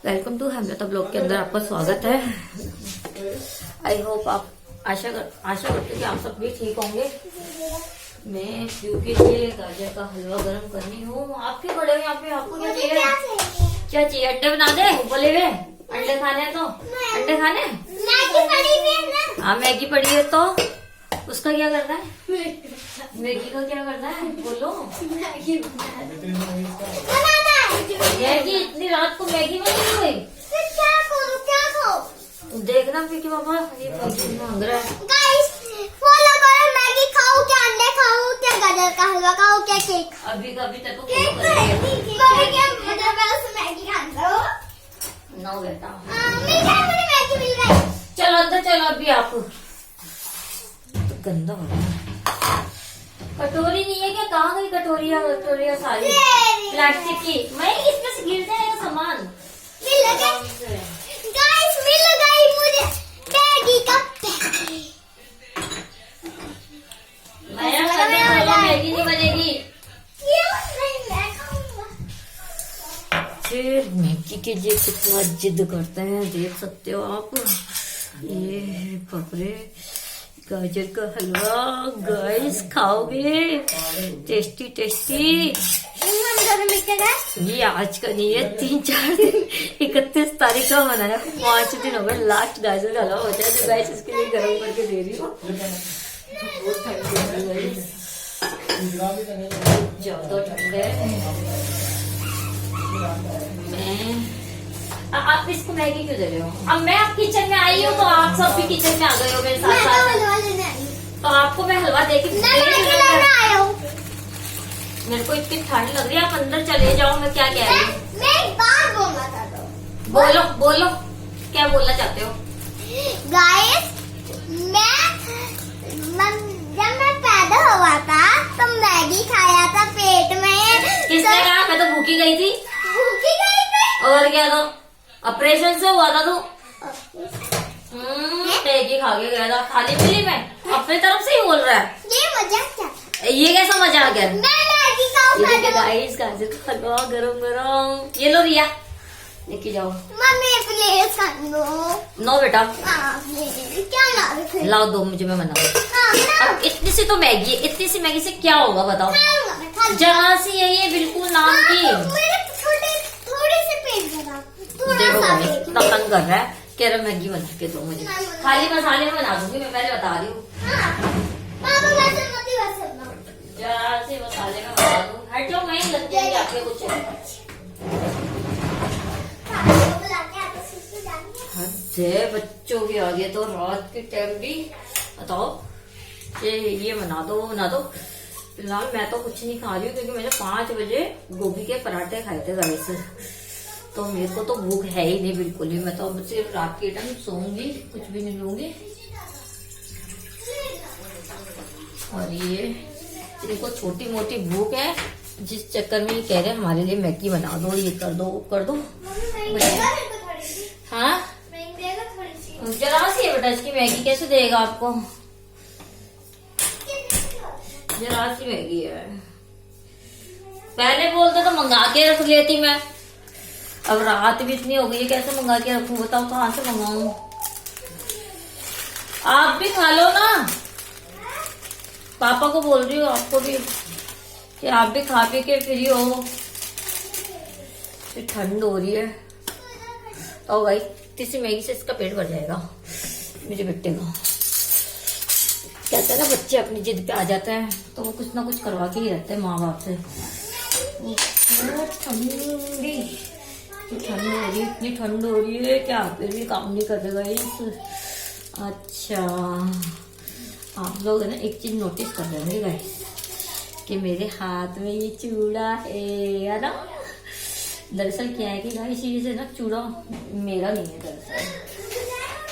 Welcome to Hemlata blog के अंदर आपका स्वागत है। आई होप आप आशा करते कि आप सब भी ठीक होंगे। मैं क्योंकि ये गाजर का हलवा गर्म करनी हूँ। आप क्यों खड़े हो यहाँ पे? आपको क्या चाहिए? क्या चाहिए? अंडे बना दे बोले हुए। अंडे खाने हैं तो अंडे खाने। हाँ मैगी पड़ी है तो उसका क्या करना है? मैगी का क्या करना है बोलो। मैगी इतनी रात को मैगी बनी हुई। देखना फिर कि पापा ये मैगी मांग रहा है। गाइस फॉलो करो। मैगी खाओ क्या अंडे खाओ क्या गाजर का हलवा खाओ क्या केक? अभी कभी तक तो केक मैगी खाते हो? नो बेटा मुझे मैगी मिल गई। चलो अंदर चलो। अभी आप तो गंदा हो रहा है। कटोरी नहीं है क्या? कहाँ गई कटोरिया सारी प्लास्टिक की? मैं इसमें से गिर जाएगा सामान। मिल गई गाइस, मिल गई मुझे मैगी का पैकेट। मैगी नहीं बनेगी। मैं खाऊंगा। फिर मैगी के लिए कितना जिद करते हैं देख सकते हो आप। ये कपड़े गाजर का हलवा गाइस खाओगे? Tasty tasty. ये आज का नहीं है, 3-4 दिन 31 तारीख का बनाया। 5 दिन हो गए लास्ट गाजर का हलवा हो जाए तो गाइस इसके लिए गर्म करके दे रही हूँ। बहुत ठंड है ज्यादा ठंड है। आप इसको मैगी क्यों दे रहे हो? अब मैं आप किचन में आई हूँ तो आप सब भी किचन में आ गए हो मेरे साथ। तो आपको मैं हलवा दे के मेरे को इतनी ठंड लग रही है। आप अंदर चले जाओ। मैं क्या कह रही हूँ? मैं एक बात बोलना चाहता हूँ। बोलो क्या बोलना चाहते हो? गाइस जब मैं पैदा हुआ था तो मैगी खाया था पेट में। किसने कहा? मैं तो भूखी गई थी। भूखी गई थी और क्या तो ऑपरेशन से हुआ था तू? मैगी खा के गया था खाली पीली में। अपनी तरफ से ही बोल रहा है। ये मजाक क्या? ये कैसा मजाक है? मैं मैगी खाऊंगा। गाइस गाजर का हलवा गरम गरम। ये लो रिया लेके जाओ। मम्मी प्लीज खा लो। नो बेटा क्या ला लाओ दो मुझे, मैं बनाऊँ। अब इतनी सी तो मैगी है, इतनी सी मैगी से क्या होगा बताओ? जरा सी है ये बिल्कुल नाम की। थोड़े से पेट भरा। देखो कितना तंग कर रहा है। कह रहा मैगी बना के दो मुझे। खाली मसाले में बना दूंगी मैं, पहले बता रही हूँ। जरा से मसाले में बना दूँ। हटो मैं ही लग जाएगी आपके कुछ। हद बच्चों के आगे तो रात के टाइम भी बताओ ये बना दो वो बना दो। फिलहाल मैं तो कुछ नहीं खा रही हूँ क्योंकि मैंने 5 बजे गोभी के पराठे खाए थे गाइस। तो मेरे को तो भूख है ही नहीं बिल्कुल ही। मैं तो सिर्फ रात के टाइम सोऊंगी, कुछ भी नहीं लूंगी। और ये इनको छोटी मोटी भूख है जिस चक्कर में ये कह रहे हैं हमारे लिए मैगी बना दो, ये कर दो वो कर दो। हाँ जरा सी है बेटा इसकी मैगी, कैसे देगा आपको? जरा सी मैगी है। पहले बोलते तो मंगा के रख लेती मैं। अब रात भी इतनी हो गई है, कैसे मंगा के रखूं बताओ? कहाँ से मंगाऊं? आप भी खा लो ना। पापा को बोल रही हूँ आपको भी कि आप भी खा पी के फ्री हो। ठंड हो रही है तो भाई किसी मैगी से इसका पेट भर जाएगा मेरे बेटे का। कहते हैं ना बच्चे अपनी जिद पे आ जाते हैं तो वो कुछ ना कुछ करवा के ही रहते हैं माँ बाप से। ठंडी ठंड हो रही है, इतनी ठंड हो रही है क्या फिर भी काम नहीं करेगा इस। अच्छा आप लोग ना एक चीज नोटिस कर रहे होंगे गाइस कि मेरे हाथ में ये चूड़ा है ना। दरअसल क्या है कि गाइस ये से ना चूड़ा मेरा नहीं है, दरअसल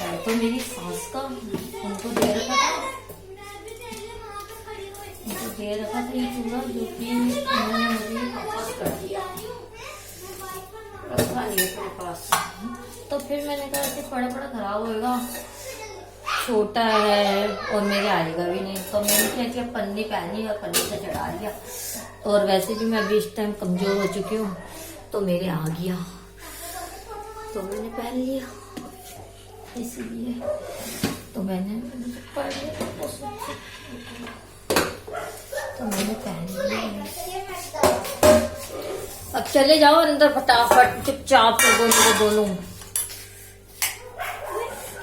है तो मेरी सास का। उनको दे रखा था ये चूड़ा जो कि उन्होंने मुझे वापस कर दिया, रखा नहीं है मेरे पास। तो फिर मैंने कहा कि पड़ा खराब होएगा, छोटा है और मेरे आएगा भी नहीं। तो मैंने क्या पन्नी पहनी और पन्नी से चढ़ा दिया। और वैसे भी मैं अभी इस टाइम कमजोर हो चुकी हूँ तो मेरे आ गया। तो मैंने पहन लिया, इसलिए तो मैंने पढ़ लिया, तो मैंने पहन लिया। अब चले जाओ अंदर फटाफट, चुपचाप दोनों।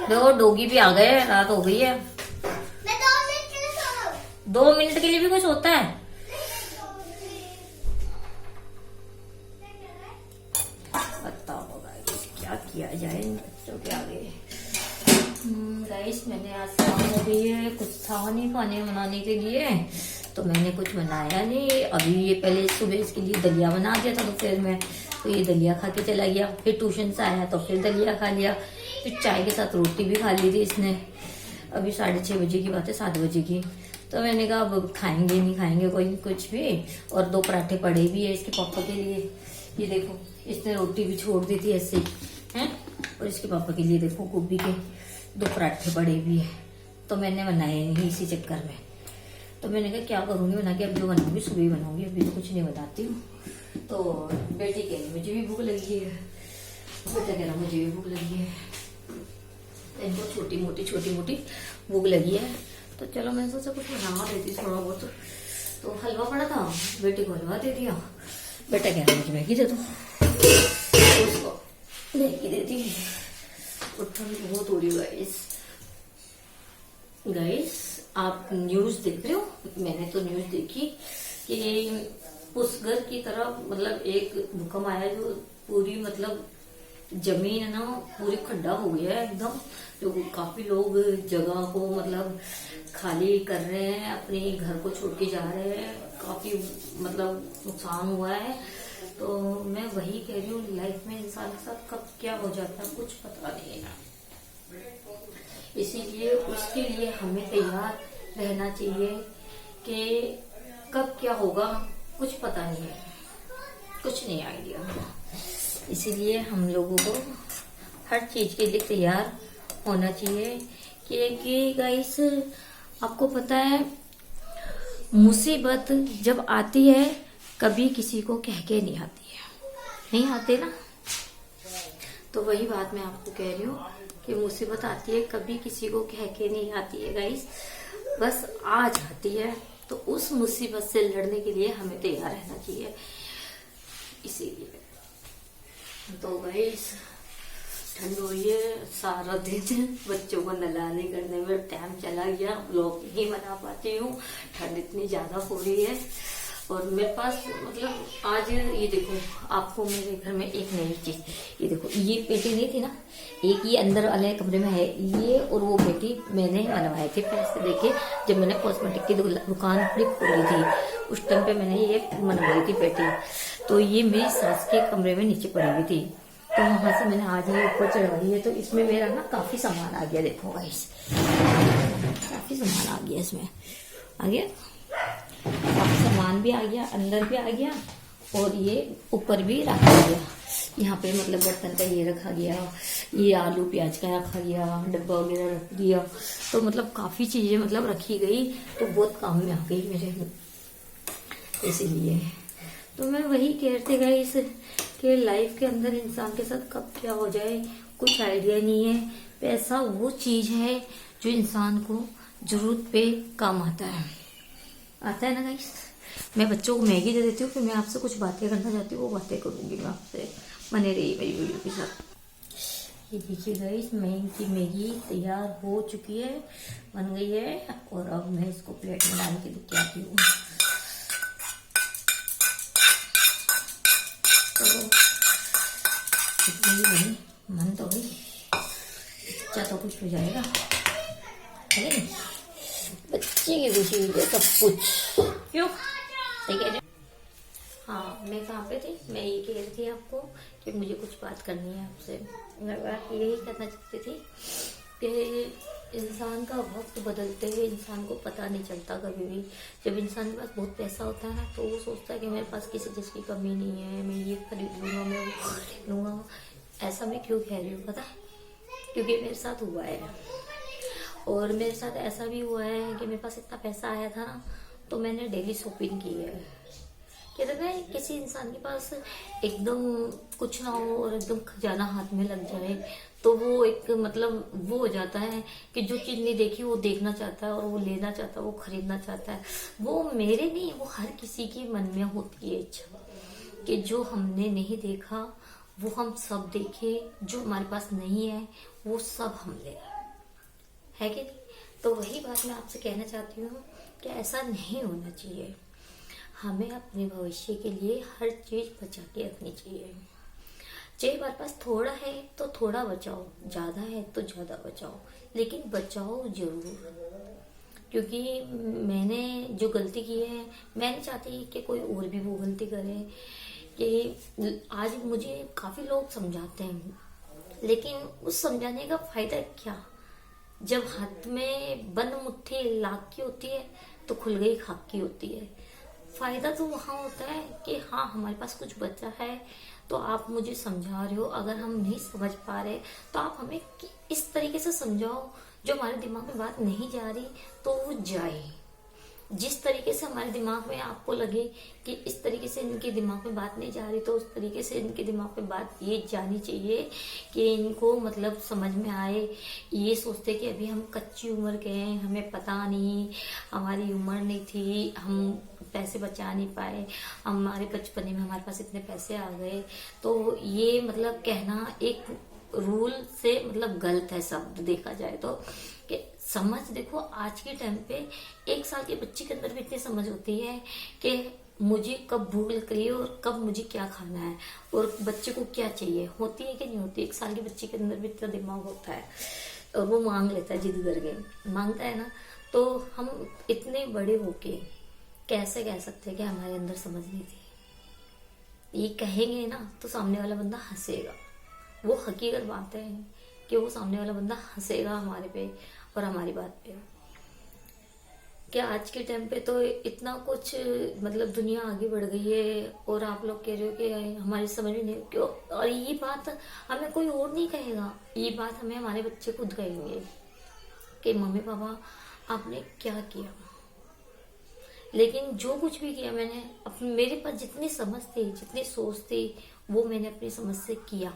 देखो डोगी भी आ गए, रात हो गई है। मैं 2 मिनट के लिए सो रहा हूँ। 2 मिनट के लिए भी कुछ होता है? बताओ गाइस क्या किया जाए इन बच्चों के आगे। गाइस मैंने आज शाम हो गई है, कुछ था नहीं खाने बनाने के लिए, तो मैंने कुछ बनाया नहीं। अभी ये पहले सुबह इसके लिए दलिया बना दिया था दोपहर में, तो ये दलिया खा के चला गया। फिर ट्यूशन से आया तो फिर दलिया खा लिया, फिर चाय के साथ रोटी भी खा ली थी इसने। अभी 6:30 बजे की बात है, 7 बजे की। तो मैंने कहा अब खाएंगे नहीं खाएंगे कोई कुछ भी। और 2 पराठे पड़े भी है इसके पापा के लिए। ये देखो इसने रोटी भी छोड़ दी थी ऐसे हैं, और इसके पापा के लिए देखो गोभी के 2 पराठे पड़े भी है। तो मैंने बनाए नहीं इसी चक्कर में। तो मैंने कहा क्या करूंगी बना के, अब जो बनाऊंगी सुबह ही बनाऊंगी, अभी तो कुछ नहीं बनाती हूँ। तो बेटी कह रही मुझे भी भूख लगी है, बेटा कह रहा मुझे भी भूख लगी है। इनको छोटी मोटी भूख लगी है। तो चलो मैं सोचा कुछ बना देती थोड़ा बहुत। तो हलवा पड़ा था, बेटी को हलवा दे दिया। बेटा कह रहा मुझे मैगी दे दो, उसको मैगी दे दी। और ठंड बहुत हो रही है गाइस। आप न्यूज देख रहे हो? मैंने तो न्यूज देखी कि उस घर की तरफ मतलब एक भूकंप आया जो पूरी मतलब जमीन है ना पूरी खड्डा हो गया है एकदम। जो काफी लोग जगह को मतलब खाली कर रहे हैं, अपने घर को छोड़ के जा रहे हैं, काफी मतलब नुकसान हुआ है। तो मैं वही कह रही हूँ, लाइफ में इंसान के साथ कब क्या हो जाता है कुछ पता नहीं है। इसीलिए उसके लिए हमें तैयार रहना चाहिए कि कब क्या होगा कुछ पता नहीं है, कुछ नहीं आइडिया। इसीलिए हम लोगों को हर चीज के लिए तैयार होना चाहिए। कि गाइस आपको पता है मुसीबत जब आती है कभी किसी को कह के नहीं आती है, नहीं आते ना। तो वही बात मैं आपको कह रही हूँ कि मुसीबत आती है कभी किसी को कह के नहीं आती है गाइस, बस आ जाती है। तो उस मुसीबत से लड़ने के लिए हमें तैयार रहना चाहिए। इसीलिए तो गाइस ठंड हुई है, सारा दिन बच्चों को नहलाने करने में टाइम चला गया, व्लॉग नहीं बना पाती हूँ, ठंड इतनी ज्यादा हो रही है। और मेरे पास मतलब आज ये देखो आपको मेरे घर में एक नई चीज, ये देखो ये पेटी नहीं थी ना, एक ये अंदर वाले कमरे में है ये, और वो पेटी मैंने बनवाई थी पैसे देके जब मैंने कॉस्मेटिक की दुकान अपनी खोली थी, उस टाइम पे मैंने ये बनवाई थी पेटी। तो ये मेरी सास के कमरे में नीचे पड़ी हुई थी, तो वहां से मैंने आज ये ऊपर चढ़वाई है। तो इसमें मेरा ना काफी सामान आ गया, देखो गाइस काफी सामान आ गया, इसमें आ गया काफी सामान भी आ गया, अंदर भी आ गया, और ये ऊपर भी रखा गया। यहाँ पे मतलब बर्तन का ये रखा गया, ये आलू प्याज का रखा गया, डब्बा वगैरह रख दिया। तो मतलब काफी चीजें मतलब रखी गई, तो बहुत काम में आ गई मेरे। इसीलिए तो मैं वही कहते गए इस कि लाइफ के अंदर इंसान के साथ कब क्या हो जाए कुछ आइडिया नहीं है। पैसा वो चीज है जो इंसान को जरूरत पे काम आता है ना गाइस। मैं बच्चों को मैगी दे देती हूँ, फिर मैं आपसे कुछ बातें करना चाहती हूँ, वो बातें करूंगी मैं आपसे, बने रहिए मेरी वीडियो के साथ। ये देखिए गाइस की मैगी तैयार हो चुकी है, बन गई है, और अब मैं इसको प्लेट में डाल के लेके आती हूँ। तो इतनी बनी मन तो गई, बच्चा तो कुछ हो जाएगा, है नहीं? बच्चे की खुशी है सब कुछ, क्यों ठीक है। हाँ मैं कहाँ पे थी, मैं ये कह रही थी आपको कि मुझे कुछ बात करनी है आपसे। मैं बात यही करना चाहती थी कि इंसान का वक्त बदलते हुए इंसान को पता नहीं चलता कभी भी। जब इंसान के पास बहुत पैसा होता है ना, तो वो सोचता है कि मेरे पास किसी चीज़ की कमी नहीं है, मैं ये खरीद लूँगा, मैं वो खरीद लूँगा। ऐसा मैं क्यों कह रही हूँ पता है? क्योंकि मेरे साथ हुआ है, और मेरे साथ ऐसा भी हुआ है कि मेरे पास इतना पैसा आया था ना, तो मैंने डेली शॉपिंग की है। कहते हैं किसी इंसान के पास एकदम कुछ ना हो और एकदम खजाना हाथ में लग जाए तो वो एक मतलब वो हो जाता है कि जो चीज नहीं देखी वो देखना चाहता है और वो लेना चाहता है, वो खरीदना चाहता है। वो मेरे नहीं, वो हर किसी के मन में होती है इच्छा कि जो हमने नहीं देखा वो हम सब देखे, जो हमारे पास नहीं है वो सब हम ले, है कि नहीं? तो वही बात मैं आपसे कहना चाहती हूँ कि ऐसा नहीं होना चाहिए। हमें अपने भविष्य के लिए हर चीज बचा के रखनी चाहिए। चाहे हमारे पास थोड़ा है तो थोड़ा बचाओ, ज्यादा है तो ज्यादा बचाओ, लेकिन बचाओ जरूर। क्योंकि मैंने जो गलती की है, मैं नहीं चाहती कि कोई और भी वो गलती करे। कि आज मुझे काफी लोग समझाते हैं, लेकिन उस समझाने का फायदा क्या जब हाथ में बंद मुट्ठी लाख की होती है तो खुल गई खाक की होती है। फायदा तो वहां होता है कि हाँ हमारे पास कुछ बचा है तो आप मुझे समझा रहे हो, अगर हम नहीं समझ पा रहे तो आप हमें इस तरीके से समझाओ जो हमारे दिमाग में बात नहीं जा रही तो वो जाए। जिस तरीके से हमारे दिमाग में आपको लगे कि इस तरीके से इनके दिमाग में बात नहीं जा रही तो उस तरीके से इनके दिमाग में बात ये जानी चाहिए कि इनको मतलब समझ में आए। ये सोचते कि अभी हम कच्ची उम्र के हैं, हमें पता नहीं, हमारी उम्र नहीं थी, हम पैसे बचा नहीं पाए, हमारे बचपने में हमारे पास इतने पैसे आ गए। तो ये मतलब कहना एक रूल से मतलब गलत है शब्द देखा जाए तो। कि समझ देखो आज के टाइम पे 1 साल के बच्चे के अंदर भी इतनी समझ होती है कि मुझे कब भूख लग रही है और कब मुझे क्या खाना है और बच्चे को क्या चाहिए, होती है कि नहीं होती। 1 साल के बच्चे के अंदर भी इतना दिमाग होता है और वो मांग लेता है, जिद करके मांगता है ना। तो हम इतने बड़े होके कैसे कह सकते हैं कि हमारे अंदर समझ नहीं थी। ये कहेंगे ना तो सामने वाला बंदा हंसेगा, वो हकीकत बात है कि वो सामने वाला बंदा हंसेगा हमारे पे और हमारी बात पे। क्या आज के टाइम पे तो इतना कुछ मतलब दुनिया आगे बढ़ गई है और आप लोग कह रहे हो कि हमारी समझ में नहीं क्यों। और ये बात हमें कोई और नहीं कहेगा, ये बात हमें हमारे बच्चे खुद कहेंगे कि मम्मी पापा आपने क्या किया। लेकिन जो कुछ भी किया मैंने अपने, मेरे पास जितनी समझ थी जितनी सोच थी वो मैंने अपनी समझ से किया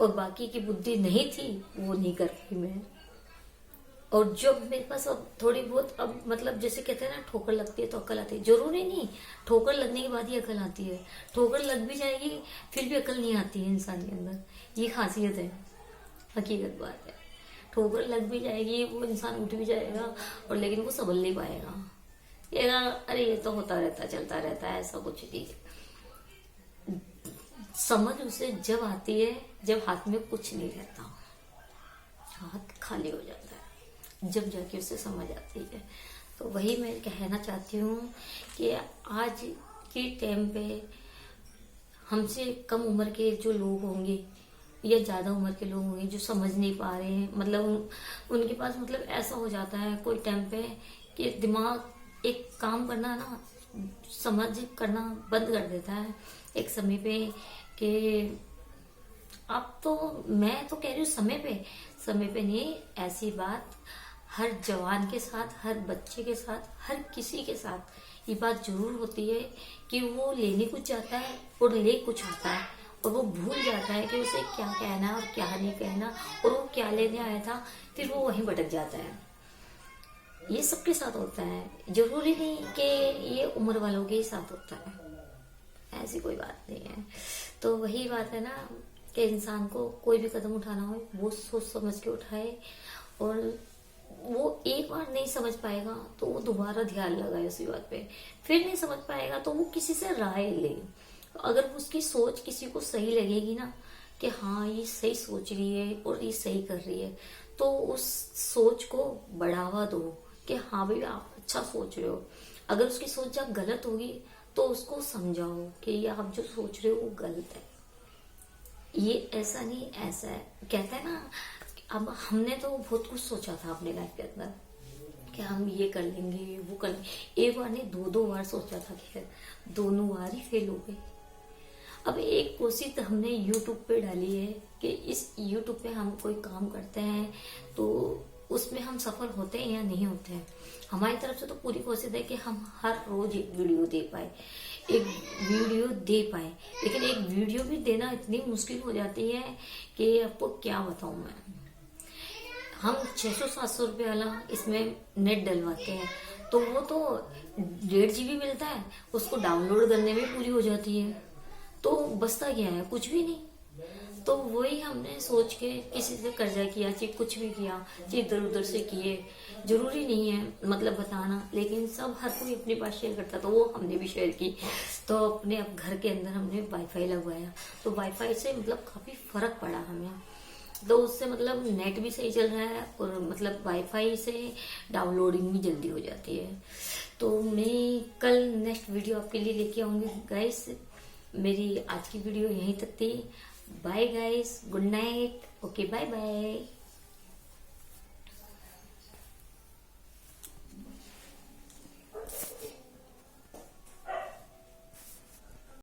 और बाकी की बुद्धि नहीं थी वो नहीं कर पाई मैं। और जब मेरे पास अब थोड़ी बहुत अब मतलब जैसे कहते हैं ना ठोकर लगती है तो अकल आती है, जरूरी नहीं ठोकर लगने के बाद ही अकल आती है। ठोकर लग भी जाएगी फिर भी अकल नहीं आती है इंसान के अंदर, ये खासियत है, हकीकत बात है। ठोकर लग भी जाएगी, वो इंसान उठ भी जाएगा और लेकिन वो संभल नहीं पाएगा, ये अरे ये तो होता रहता चलता रहता है, ऐसा कुछ नहीं। समझ उसे जब आती है जब हाथ में कुछ नहीं रहता, हाथ खाली हो जाता है, जब जाके उसे समझ आती है। तो वही मैं कहना चाहती हूँ कि आज के टाइम पे हमसे कम उम्र के जो लोग होंगे या ज्यादा उम्र के लोग होंगे जो समझ नहीं पा रहे हैं, मतलब उनके पास मतलब ऐसा हो जाता है कोई टाइम पे कि दिमाग एक काम करना ना समझ करना बंद कर देता है एक समय पे कि अब तो मैं तो कह रही हूँ समय पे नहीं, ऐसी बात हर जवान के साथ, हर बच्चे के साथ, हर किसी के साथ ये बात जरूर होती है कि वो लेने कुछ जाता है और ले कुछ आता है और वो भूल जाता है कि उसे क्या कहना और क्या नहीं कहना और वो क्या लेने आया था, फिर वो वहीं भटक जाता है। ये सबके साथ होता है, जरूरी नहीं कि ये उम्र वालों के ही साथ होता है, ऐसी कोई बात नहीं है। तो वही बात है ना कि इंसान को कोई भी कदम उठाना हो वो सोच समझ के उठाए और वो एक बार नहीं समझ पाएगा तो वो दोबारा ध्यान लगाए उसी बात पे, फिर नहीं समझ पाएगा तो वो किसी से राय ले। अगर उसकी सोच किसी को सही लगेगी ना कि हाँ ये सही सोच रही है और ये सही कर रही है तो उस सोच को बढ़ावा दो कि हाँ भाई आप अच्छा सोच रहे हो। अगर उसकी सोच जब गलत होगी तो उसको समझाओ कि ये आप जो सोच रहे हो वो गलत है, ये ऐसा नहीं ऐसा है। कहते हैं ना अब हमने तो बहुत कुछ सोचा था अपने लाइफ के अंदर कि हम ये कर लेंगे वो कर लेंगे, एक बार नहीं 2-2 बार सोचा था, खैर दोनों बार ही फेल हो गए। अब एक कोशिश हमने YouTube पे डाली है कि इस YouTube पे हम कोई काम करते हैं तो उसमें हम सफल होते हैं या नहीं होते हैं। हमारी तरफ से तो पूरी कोशिश है कि हम हर रोज एक वीडियो दे पाए, लेकिन एक वीडियो भी देना इतनी मुश्किल हो जाती है कि आपको क्या बताऊं मैं। हम 600-700 रुपये वाला इसमें नेट डलवाते हैं, तो वो तो 1.5 GB मिलता है, उसको डाउनलोड करने में पूरी हो जाती है, तो बचता क्या है, कुछ भी नहीं। तो वही हमने सोच के किसी से कर्जा किया, चाहे कुछ भी किया, चाहे इधर उधर से किए, जरूरी नहीं है मतलब बताना, लेकिन सब हर कोई अपनी बात शेयर करता, तो वो हमने भी शेयर की। तो अपने अब घर के अंदर हमने वाईफाई लगवाया, तो वाईफाई से मतलब काफी फर्क पड़ा हमें। तो उससे मतलब नेट भी सही चल रहा है और मतलब वाईफाई से डाउनलोडिंग भी जल्दी हो जाती है। तो मैं कल नेक्स्ट वीडियो आपके लिए लेके आऊंगी गाइस। मेरी आज की वीडियो यहीं तक थी। Bye guys, good night, okay bye bye.